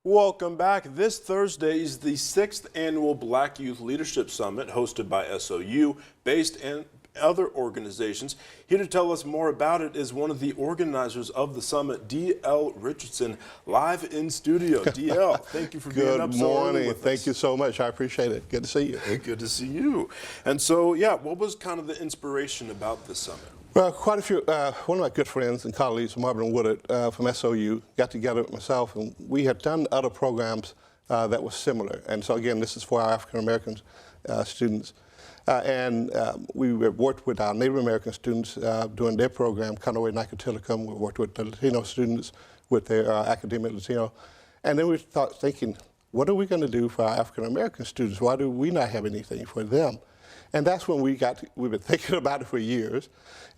Welcome back. This Thursday is the 6th annual Black Youth Leadership Summit hosted by SOU, based in other organizations. Here to tell us more about it is one of the organizers of the summit, D.L. Richardson, live in studio. D.L., thank you for being up so early with us. Thank you so much. I appreciate it. Good to see you. Good to see you. And so, yeah, what was kind of the inspiration about this summit? Well, quite a few. One of my good friends and colleagues, Marvin Woodard from SOU, got together with myself, and we had done other programs that were similar. And so, again, this is for our African American students. We worked with our Native American students doing their program, Conaway Nicotilikum. We worked with the Latino students with their academic Latino. And then we thinking, what are we going to do for our African American students? Why do we not have anything for them? And that's when we've been thinking about it for years.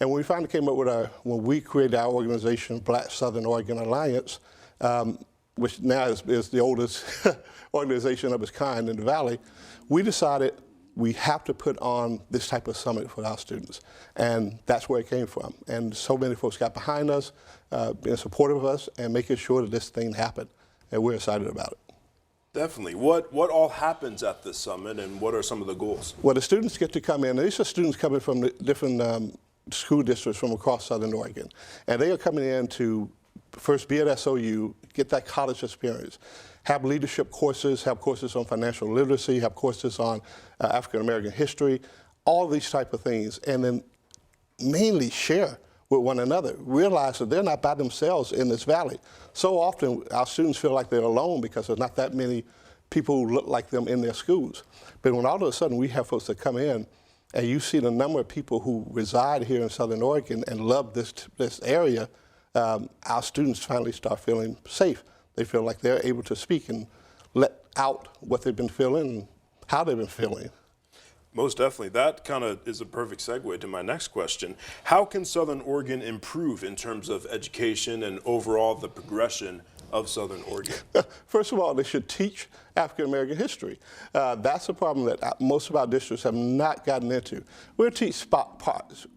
And when we finally came up with when we created our organization, Black Southern Oregon Alliance, which now is the oldest organization of its kind in the Valley, we decided we have to put on this type of summit for our students. And that's where it came from. And so many folks got behind us, being supportive of us, and making sure that this thing happened. And we're excited about it. Definitely. What all happens at this summit, and what are some of the goals? Well, the students get to come in. These are students coming from the different school districts from across Southern Oregon. And they are coming in to first be at SOU, get that college experience, have leadership courses, have courses on financial literacy, have courses on African American history, all these type of things, and then mainly share with one another, realize that they're not by themselves in this valley. So often our students feel like they're alone because there's not that many people who look like them in their schools. But when all of a sudden we have folks that come in and you see the number of people who reside here in Southern Oregon and love this area, our students finally start feeling safe. They feel like they're able to speak and let out what they've been feeling and how they've been feeling. Most definitely. That kind of is a perfect segue to my next question. How can Southern Oregon improve in terms of education and overall the progression of Southern Oregon? First of all, they should teach African American history. That's a problem that most of our districts have not gotten into. We'll teach parts,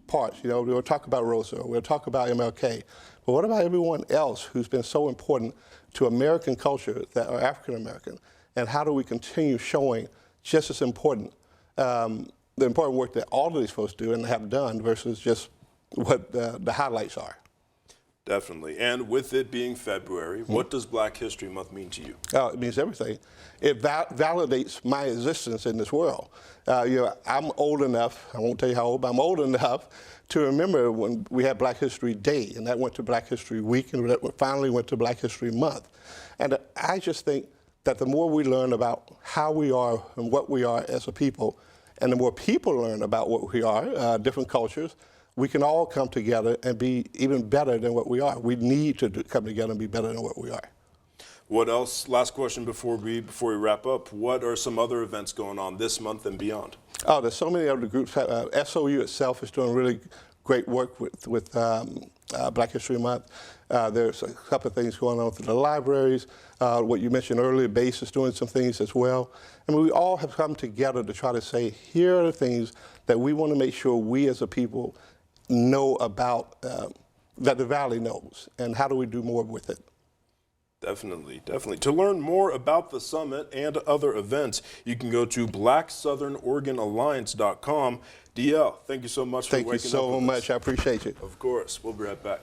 you know, we'll talk about Roosevelt, we'll talk about MLK, but what about everyone else who's been so important to American culture that are African American? And how do we continue showing just as important the important work that all of these folks do and have done versus just what the highlights are? Definitely. And with it being February, what does Black History Month mean to you? Oh, it means everything. It validates my existence in this world. You know, I'm old enough, I won't tell you how old, but I'm old enough to remember when we had Black History Day, and that went to Black History Week, and that finally went to Black History Month. And I just think that the more we learn about how we are and what we are as a people, and the more people learn about what we are, different cultures, we can all come together and be even better than what we are. We need to come together and be better than what we are. What else? Last question before we wrap up. What are some other events going on this month and beyond? Oh, there's so many other groups. SOU itself is doing really great work with Black History Month. There's a couple of things going on through the libraries. What you mentioned earlier, BASE is doing some things as well. And we all have come together to try to say, here are the things that we want to make sure we as a people know about, that the Valley knows, and how do we do more with it? Definitely, definitely. To learn more about the summit and other events, you can go to blacksouthern.oregonalliance.com. DL, thank you so much for waking up with us. Thank you so much. I appreciate you. Of course. We'll be right back.